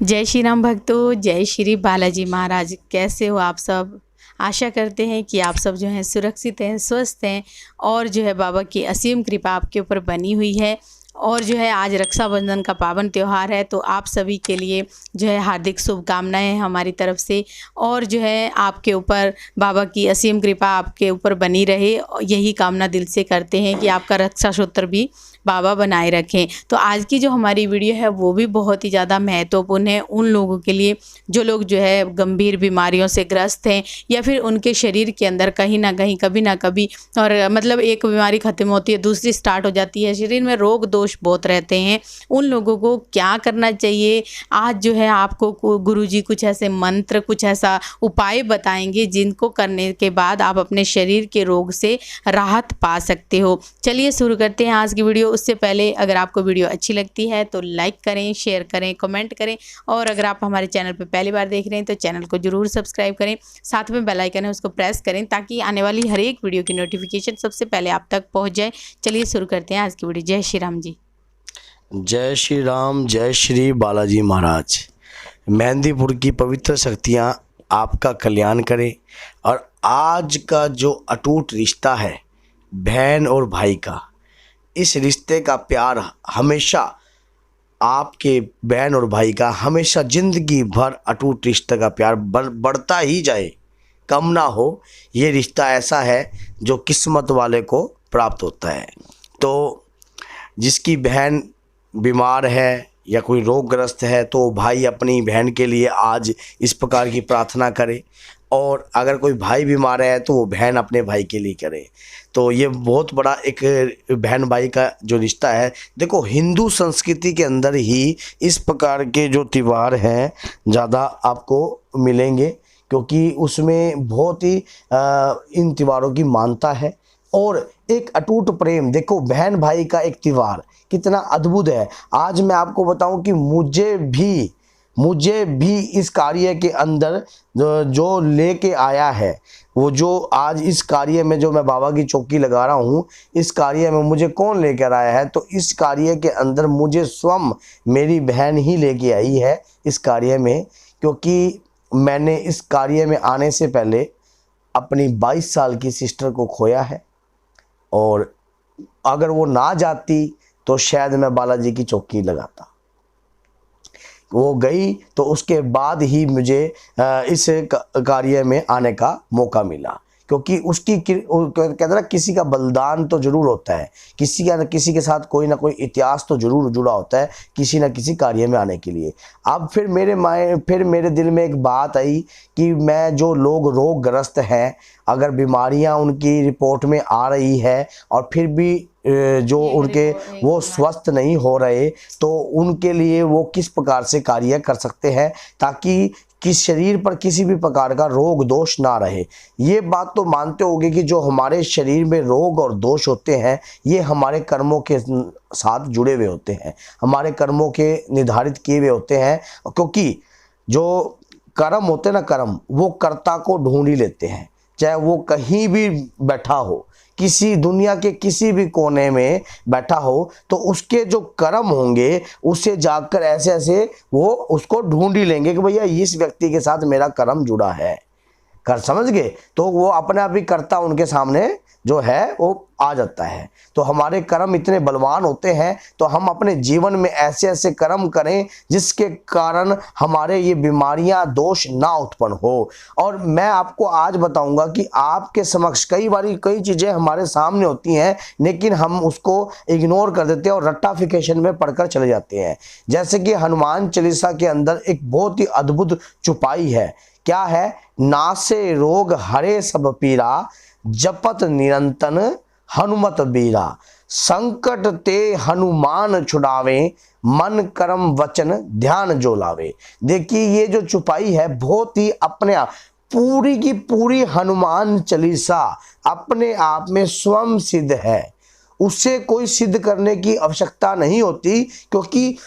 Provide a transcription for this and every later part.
जय श्री राम भक्तों, जय श्री बालाजी महाराज। कैसे हो आप सब? आशा करते हैं कि आप सब जो हैं सुरक्षित हैं, स्वस्थ हैं और जो है बाबा की असीम कृपा आपके ऊपर बनी हुई है। और जो है आज रक्षाबंधन का पावन त्यौहार है, तो आप सभी के लिए जो है हार्दिक शुभकामनाएं हमारी तरफ से। और जो है आपके ऊपर बाबा की असीम कृपा आपके ऊपर बनी रहे, यही कामना दिल से करते हैं कि आपका रक्षा सूत्र भी बाबा बनाए रखें। तो आज की जो हमारी वीडियो है वो भी बहुत ही ज़्यादा महत्वपूर्ण है उन लोगों के लिए जो लोग जो है गंभीर बीमारियों से ग्रस्त हैं, या फिर उनके शरीर के अंदर कहीं ना कहीं कभी ना कभी और मतलब एक बीमारी ख़त्म होती है दूसरी स्टार्ट हो जाती है, शरीर में रोग दोष बहुत रहते हैं। उन लोगों को क्या करना चाहिए, आज जो है आपको गुरुजी कुछ ऐसे मंत्र, कुछ ऐसा उपाय बताएंगे जिनको करने के बाद आप अपने शरीर के रोग से राहत पा सकते हो। चलिए शुरू करते हैं आज की वीडियो। उससे पहले अगर आपको वीडियो अच्छी लगती है तो लाइक करें, शेयर करें, कमेंट करें, और अगर आप हमारे चैनल पर पहली बार देख रहे हैं तो चैनल को जरूर सब्सक्राइब करें। साथ में बेल आइकन है उसको प्रेस करें ताकि आने वाली हर एक वीडियो की नोटिफिकेशन सबसे पहले आप तक पहुंच जाए। चलिए शुरू करते हैं आज की वीडियो। जय श्री राम जी। जय श्री राम, जय श्री बालाजी महाराज। मेहंदीपुर की पवित्र शक्तियाँ आपका कल्याण करें। और आज का जो अटूट रिश्ता है बहन और भाई का, इस रिश्ते का प्यार हमेशा आपके बहन और भाई का हमेशा ज़िंदगी भर अटूट रिश्ते का प्यार बढ़ता ही जाए, कम ना हो। ये रिश्ता ऐसा है जो किस्मत वाले को प्राप्त होता है। तो जिसकी बहन बीमार है या कोई रोगग्रस्त है तो भाई अपनी बहन के लिए आज इस प्रकार की प्रार्थना करे, और अगर कोई भाई बीमार है तो वो बहन अपने भाई के लिए करे। तो ये बहुत बड़ा एक बहन भाई का जो रिश्ता है। देखो, हिंदू संस्कृति के अंदर ही इस प्रकार के जो त्यौहार हैं ज़्यादा आपको मिलेंगे, क्योंकि उसमें बहुत ही इन त्योहारों की मान्यता है और एक अटूट प्रेम। देखो, बहन भाई का एक त्यौहार कितना अद्भुत है। आज मैं आपको बताऊं कि मुझे भी इस कार्य के अंदर जो लेके आया है, वो जो आज इस कार्य में जो मैं बाबा की चौकी लगा रहा हूँ, इस कार्य में मुझे कौन लेकर आया है, तो इस कार्य के अंदर मुझे स्वयं मेरी बहन ही लेके आई है इस कार्य में। क्योंकि मैंने इस कार्य में आने से पहले अपनी 22 साल की सिस्टर को खोया है, और अगर वो ना जाती तो शायद मैं बालाजी की चौकी लगाता। वो गई तो उसके बाद ही मुझे इस कार्य में आने का मौका मिला, क्योंकि उसकी कहते ना, किसी का बलिदान तो जरूर होता है, किसी का न किसी के साथ कोई ना कोई इतिहास तो जरूर जुड़ा होता है किसी न किसी कार्य में आने के लिए। अब फिर मेरे दिल में एक बात आई कि मैं जो लोग रोगग्रस्त हैं, अगर बीमारियां उनकी रिपोर्ट में आ रही है और फिर भी जो उनके वो स्वस्थ नहीं हो रहे, तो उनके लिए वो किस प्रकार से कार्य कर सकते हैं ताकि किस शरीर पर किसी भी प्रकार का रोग दोष ना रहे। ये बात तो मानते होंगे कि जो हमारे शरीर में रोग और दोष होते हैं ये हमारे कर्मों के साथ जुड़े हुए होते हैं, हमारे कर्मों के निर्धारित किए हुए होते हैं। क्योंकि जो कर्म होते हैं ना, कर्म वो कर्ता को ढूंढ ही लेते हैं, चाहे वो कहीं भी बैठा हो, किसी दुनिया के किसी भी कोने में बैठा हो, तो उसके जो कर्म होंगे उसे जाकर ऐसे ऐसे वो उसको ढूंढ ही लेंगे कि भैया इस व्यक्ति के साथ मेरा कर्म जुड़ा है, कर समझ गए। तो वो अपने आप ही कर्ता उनके सामने जो है वो आ जाता है। तो हमारे कर्म इतने बलवान होते हैं, तो हम अपने जीवन में ऐसे ऐसे कर्म करें जिसके कारण हमारे ये बीमारियां दोष ना उत्पन्न हो। और मैं आपको आज बताऊंगा कि आपके समक्ष कई चीज़ें हमारे सामने होती हैं, लेकिन हम उसको इग्नोर कर देते हैं और रट्टाफिकेशन में पढ़कर चले जाते हैं। जैसे कि हनुमान चालीसा के अंदर एक बहुत ही अद्भुत चौपाई है। क्या है? नासे रोग हरे सब पीरा, जपत निरंतन हनुमत बीरा, संकट ते हनुमान छुड़ावे, मन कर्म वचन ध्यान जो लावे। देखिए, ये जो चौपाई है बहुत ही अपने आप पूरी की पूरी हनुमान चालीसा अपने आप में स्वयं सिद्ध है, उससे कोई सिद्ध करने की आवश्यकता नहीं होती। क्योंकि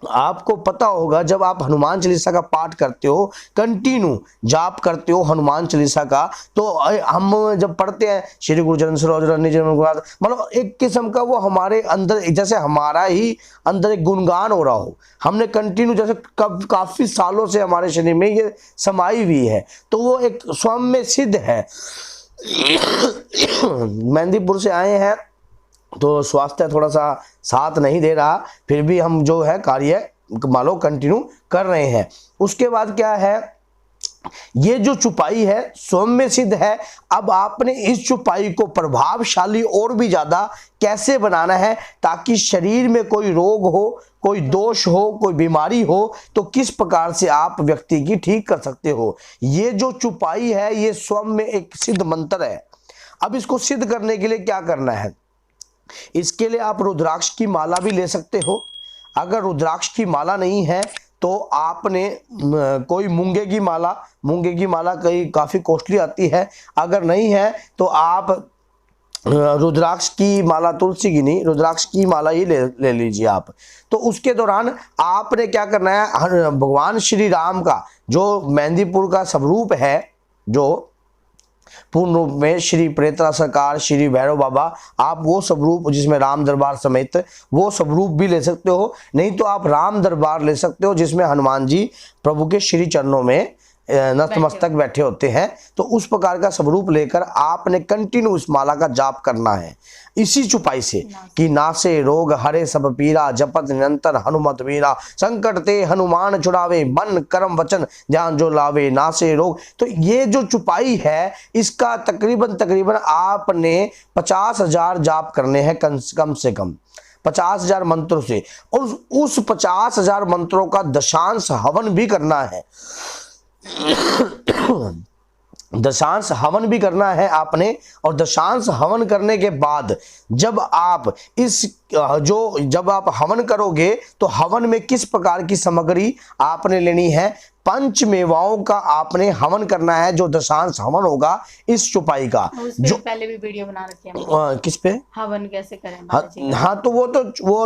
आपको पता होगा जब आप हनुमान चालीसा का पाठ करते हो, कंटिन्यू जाप करते हो हनुमान चालीसा का, तो हम जब पढ़ते हैं श्री गुरुचरण सरोज रनि जन मतलब एक किस्म का वो हमारे अंदर जैसे हमारा ही अंदर एक गुणगान हो रहा हो। हमने कंटिन्यू जैसे काफी सालों से हमारे शरीर में ये समाई हुई है, तो वो एक स्वयं में सिद्ध है। मेहंदीपुर से आए हैं तो स्वास्थ्य थोड़ा सा साथ नहीं दे रहा, फिर भी हम जो है कार्य मान लो कंटिन्यू कर रहे हैं। उसके बाद क्या है, ये जो चुपाई है स्वयं में सिद्ध है। अब आपने इस चुपाई को प्रभावशाली और भी ज्यादा कैसे बनाना है, ताकि शरीर में कोई रोग हो, कोई दोष हो, कोई बीमारी हो, तो किस प्रकार से आप व्यक्ति की ठीक कर सकते हो। ये जो चुपाई है ये स्वयं में एक सिद्ध मंत्र है। अब इसको सिद्ध करने के लिए क्या करना है, इसके लिए आप रुद्राक्ष की माला भी ले सकते हो। अगर रुद्राक्ष की माला नहीं है तो आपने कोई मूंगे की माला कई काफ़ी कॉस्टली आती है, अगर नहीं है तो आप रुद्राक्ष की माला, तुलसी की नहीं, रुद्राक्ष की माला ही ले लीजिए आप। तो उसके दौरान आपने क्या करना है, भगवान श्री राम का जो मेहंदीपुर का स्वरूप है, जो पूर्ण रूप में श्री प्रेतरा सरकार, श्री भैरव बाबा, आप वो स्वरूप जिसमें राम दरबार समेत वो स्वरूप भी ले सकते हो। नहीं तो आप राम दरबार ले सकते हो जिसमें हनुमान जी प्रभु के श्री चरणों में नतमस्तक बैठे होते हैं। तो उस प्रकार का स्वरूप लेकर आपने कंटिन्यू इस माला का जाप करना है इसी चुपाई से कि नासे रोग हरे सब पीरा, जपत निरंतर हनुमत वीरा, संकट ते हनुमान छुड़ावे, मन कर्म वचन ध्यान जो लावे, नासे रोग। तो ये जो चुपाई है इसका तकरीबन आपने 50,000 जाप करने हैं कम से कम 50,000 मंत्रों से, और उस 50,000 मंत्रों का दशांश हवन भी करना है। दशांश हवन भी करना है आपने। और दशांश हवन करने के बाद जब आप जब आप हवन करोगे तो हवन में किस प्रकार की सामग्री आपने लेनी है, पंच मेवाओं का आपने हवन करना है जो दशांश हवन होगा इस चुपाई का। जो पहले भी वीडियो बना रखी है किस पे हवन कैसे करें। हाँ तो वो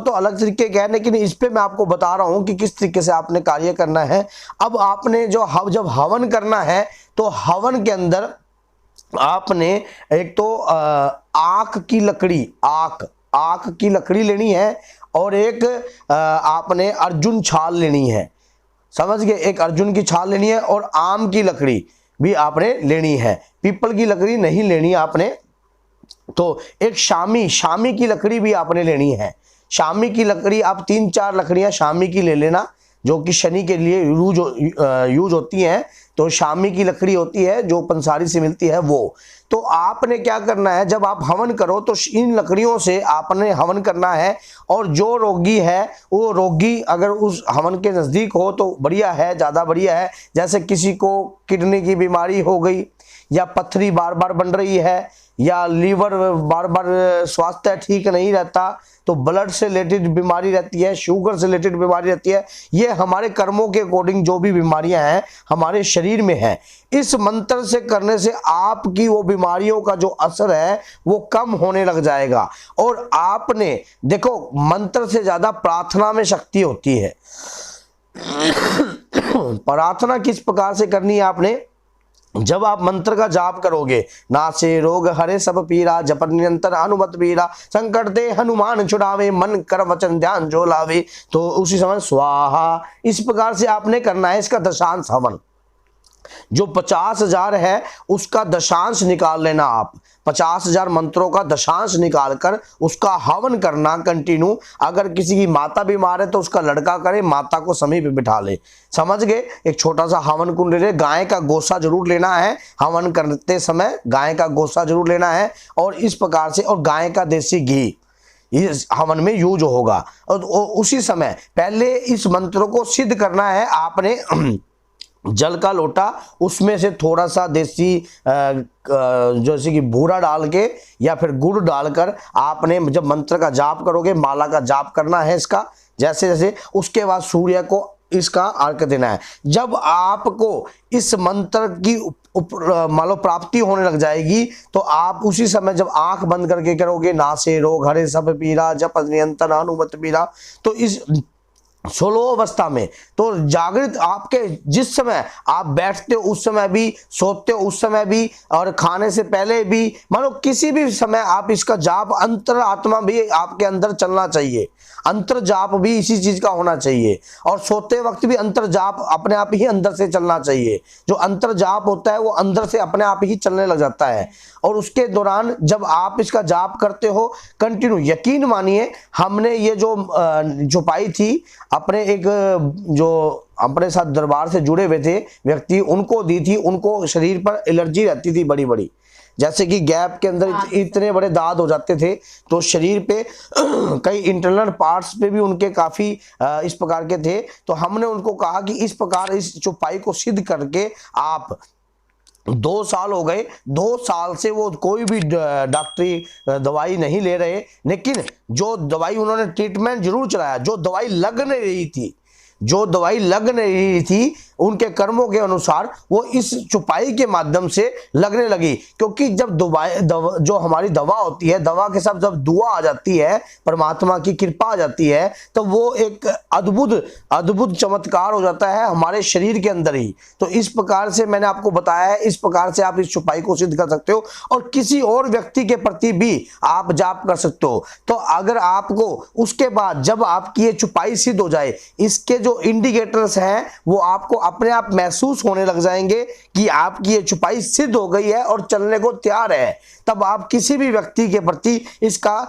तो अलग तरीके का है, लेकिन इस पे मैं आपको बता रहा हूँ कि किस तरीके से आपने कार्य करना है। अब आपने जब हवन करना है तो हवन के अंदर आपने एक तो आक की लकड़ी लेनी है, और एक आपने अर्जुन छाल लेनी है, समझ गए, एक अर्जुन की छाल लेनी है, और आम की लकड़ी भी आपने लेनी है, पीपल की लकड़ी नहीं लेनी आपने। तो एक शामी की लकड़ी भी आपने लेनी है। शामी की लकड़ी आप 3-4 लकड़ियां शामी की ले लेना, जो कि शनि के लिए यूज होती हैं। तो शामी की लकड़ी होती है जो पंसारी से मिलती है वो। तो आपने क्या करना है, जब आप हवन करो तो इन लकड़ियों से आपने हवन करना है। और जो रोगी है वो रोगी अगर उस हवन के नज़दीक हो तो बढ़िया है, ज़्यादा बढ़िया है। जैसे किसी को किडनी की बीमारी हो गई, या पथरी बार बार बन रही है, या लीवर बार बार स्वास्थ्य ठीक नहीं रहता, तो ब्लड से रिलेटेड बीमारी रहती है, शुगर से रिलेटेड बीमारी रहती है, ये हमारे कर्मों के अकॉर्डिंग जो भी बीमारियां हैं हमारे शरीर में है, इस मंत्र से करने से आपकी वो बीमारियों का जो असर है वो कम होने लग जाएगा। और आपने देखो मंत्र से ज्यादा प्रार्थना में शक्ति होती है। प्रार्थना किस प्रकार से करनी है आपने, जब आप मंत्र का जाप करोगे, नासे रोग हरे सब पीरा, जपत निरंतर हनुमत वीरा, संकट ते हनुमान छुड़ावे, मन कर वचन ध्यान जो लावे, तो उसी समय स्वाहा इस प्रकार से आपने करना है। इसका दशांश हवन जो 50,000 है उसका दशांश निकाल लेना आप, 50,000 मंत्रों का दशांश निकालकर उसका हवन करना कंटिन्यू। अगर किसी की माता बीमार है तो उसका लड़का करे, माता को समीप बिठा ले, समझ गए। एक छोटा सा हवन कुंड ले, गाय का गोसा जरूर लेना है, हवन करते समय गाय का गोसा जरूर लेना है। और इस प्रकार से, और गाय का देसी घी इस हवन में यूज होगा। और उसी समय पहले इस मंत्रों को सिद्ध करना है आपने। जल का लोटा, उसमें से थोड़ा सा देसी जैसे कि बूरा डाल के या फिर गुड़ डालकर आपने जब मंत्र का जाप करोगे, माला का जाप करना है इसका जैसे जैसे। उसके बाद सूर्य को इसका अर्घ देना है। जब आपको इस मंत्र की मान लो प्राप्ति होने लग जाएगी तो आप उसी समय जब आंख बंद करके करोगे, नासे रोग हरे सब पीरा, जपत निरंतर हनुमत वीरा, तो इस सोलो अवस्था में। तो जागृत आपके जिस समय आप बैठते हो उस समय भी, सोते हो उस समय भी, और खाने से पहले भी, मानो किसी भी समय आप इसका जाप, अंतर आत्मा भी आपके अंदर चलना चाहिए, अंतर जाप भी इसी चीज का होना चाहिए। और सोते वक्त भी अंतर जाप अपने आप ही अंदर से चलना चाहिए। जो अंतर जाप होता है वो अंदर से अपने आप ही चलने लग जाता है। और उसके दौरान जब आप इसका जाप करते हो कंटिन्यू, यकीन मानिए हमने ये जो पाई थी अपने एक जो अपने साथ दरबार से जुड़े हुए थे व्यक्ति, उनको दी थी। उनको शरीर पर एलर्जी रहती थी बड़ी बड़ी, जैसे कि गैप के अंदर इतने बड़े दाद हो जाते थे, तो शरीर पे कई इंटरनल पार्ट्स पे भी उनके काफ़ी इस प्रकार के थे। तो हमने उनको कहा कि इस प्रकार इस चौपाई को सिद्ध करके आप, 2 साल हो गए, 2 साल से वो कोई भी डॉक्टरी दवाई नहीं ले रहे, लेकिन जो दवाई उन्होंने ट्रीटमेंट जरूर चलाया, जो दवाई लग नहीं रही थी, जो दवाई लग नहीं रही थी उनके कर्मों के अनुसार वो इस चौपाई के माध्यम से लगने लगी। क्योंकि जब जो हमारी दवा होती है, दवा के साथ जब दुआ आ जाती है, परमात्मा की कृपा आ जाती है, तो वो एक अद्भुत चमत्कार हो जाता है हमारे शरीर के अंदर ही। तो इस प्रकार से मैंने आपको बताया है, इस प्रकार से आप इस चौपाई को सिद्ध कर सकते हो और किसी और व्यक्ति के प्रति भी आप जाप कर सकते हो। तो अगर आपको उसके बाद जब आपकी ये चौपाई सिद्ध हो जाए, इसके जो इंडिकेटर्स हैं वो आपको अपने आप महसूस होने लग जाएंगे कि आपकी ये चौपाई सिद्ध हो गई है और चलने को तैयार है, तब आप किसी भी व्यक्ति के प्रति इसका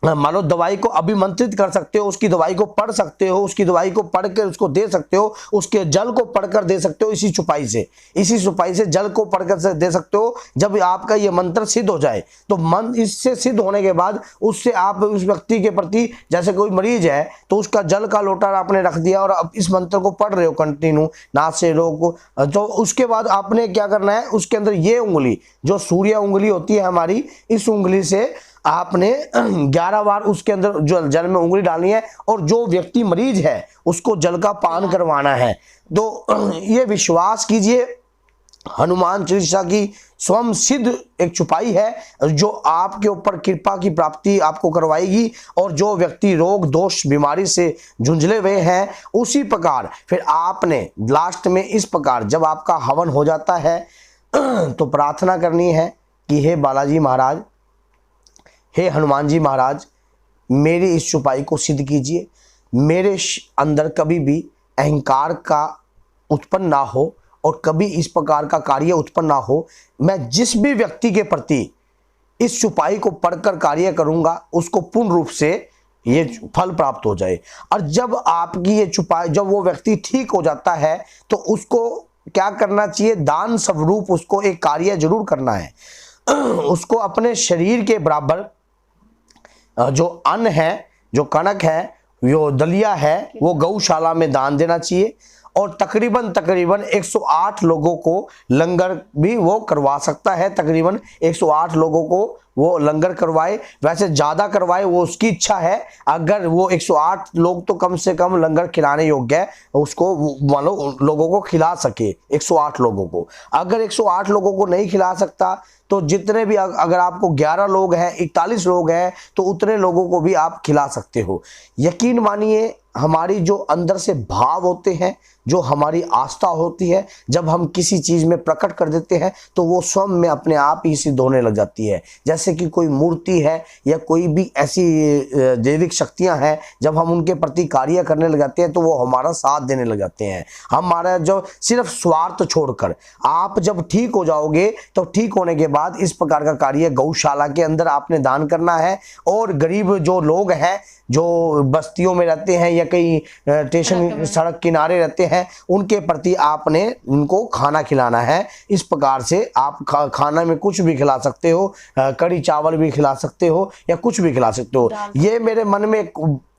मानो दवाई को अभिमंत्रित कर सकते हो, उसकी दवाई को पढ़ सकते हो, उसकी दवाई को पढ़कर उसको दे सकते हो, उसके जल को पढ़कर दे सकते हो। इसी चौपाई से जल को पढ़कर दे सकते हो। जब आपका ये मंत्र सिद्ध हो जाए तो मन इससे सिद्ध होने के बाद उससे आप उस व्यक्ति के प्रति, जैसे कोई मरीज है तो उसका जल का लोटा आपने रख दिया और अब इस मंत्र को पढ़ रहे हो कंटिन्यू नाक से रोक, तो उसके बाद आपने क्या करना है, उसके अंदर ये उंगली जो सूर्य उंगली होती है हमारी, इस उंगली से आपने 11 बार उसके अंदर जो जल में उंगली डालनी है और जो व्यक्ति मरीज है उसको जल का पान करवाना है। तो ये विश्वास कीजिए, हनुमान चालीसा की स्वयं सिद्ध एक चौपाई है जो आपके ऊपर कृपा की प्राप्ति आपको करवाएगी। और जो व्यक्ति रोग दोष बीमारी से झुंझले हुए हैं, उसी प्रकार फिर आपने लास्ट में इस प्रकार जब आपका हवन हो जाता है तो प्रार्थना करनी है कि हे बालाजी महाराज, हे हनुमान जी महाराज, मेरी इस चौपाई को सिद्ध कीजिए, मेरे अंदर कभी भी अहंकार का उत्पन्न ना हो और कभी इस प्रकार का कार्य उत्पन्न ना हो। मैं जिस भी व्यक्ति के प्रति इस चौपाई को पढ़कर कार्य करूंगा उसको पूर्ण रूप से ये फल प्राप्त हो जाए। और जब आपकी ये चौपाई, जब वो व्यक्ति ठीक हो जाता है तो उसको क्या करना चाहिए, दान स्वरूप उसको एक कार्य जरूर करना है। उसको अपने शरीर के बराबर जो अन्न है, जो कणक है, जो दलिया है, वो गौशाला में दान देना चाहिए। और तकरीबन 108 लोगों को लंगर भी वो करवा सकता है। तकरीबन 108 लोगों को वो लंगर करवाए, वैसे ज़्यादा करवाए वो उसकी इच्छा है। अगर वो 108 लोग तो कम से कम लंगर खिलाने योग्य है, उसको मान लो लोगों को खिला सके 108 लोगों को। अगर 108 लोगों को नहीं खिला सकता तो जितने भी, अगर आपको 11 लोग हैं, 41 लोग हैं, तो उतने लोगों को भी आप खिला सकते हो। यकीन मानिए हमारी जो अंदर से भाव होते हैं, जो हमारी आस्था होती है, जब हम किसी चीज़ में प्रकट कर देते हैं तो वो स्वयं में अपने आप ही सिद्ध होने लग जाती है। जैसे कि कोई मूर्ति है या कोई भी ऐसी दैविक शक्तियां हैं, जब हम उनके प्रति कार्य करने लग जाते हैं तो वो हमारा साथ देने लग जाते हैं। हमारा जो सिर्फ स्वार्थ छोड़कर, आप जब ठीक हो जाओगे तो ठीक होने के बाद इस प्रकार का कार्य गौशाला के अंदर आपने दान करना है। और गरीब जो लोग हैं, जो बस्तियों में रहते हैं या कहीं स्टेशन सड़क किनारे रहते हैं, उनके प्रति आपने उनको खाना खिलाना है। इस प्रकार से आप खाना में कुछ भी खिला सकते हो, कड़ी चावल भी खिला सकते हो या कुछ भी खिला सकते हो। ये मेरे मन में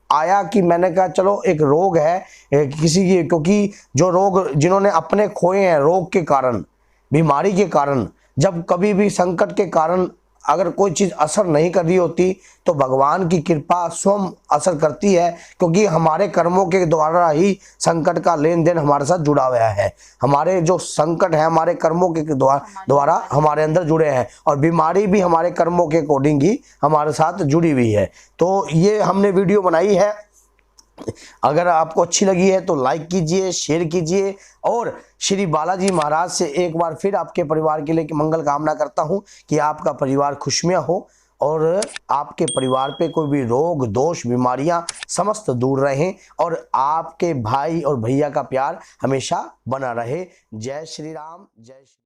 आया कि मैंने कहा चलो एक रोग है किसी की, क्योंकि जो रोग जिन्होंने अपने खोए हैं रोग के कारण, बीमारी के कारण, जब कभी भी संकट के कारण अगर कोई चीज़ असर नहीं कर रही होती तो भगवान की कृपा स्वयं असर करती है, क्योंकि हमारे कर्मों के द्वारा ही संकट का लेन देन हमारे साथ जुड़ा हुआ है। हमारे जो संकट है हमारे कर्मों के द्वारा हमारे अंदर जुड़े हैं, और बीमारी भी हमारे कर्मों के अकॉर्डिंग ही हमारे साथ जुड़ी हुई है। तो ये हमने वीडियो बनाई है, अगर आपको अच्छी लगी है तो लाइक कीजिए, शेयर कीजिए, और श्री बालाजी महाराज से एक बार फिर आपके परिवार के लिए मंगल कामना करता हूं कि आपका परिवार खुशमियां हो और आपके परिवार पे कोई भी रोग दोष बीमारियां समस्त दूर रहें, और आपके भाई और भैया का प्यार हमेशा बना रहे। जय श्री राम, जय श्री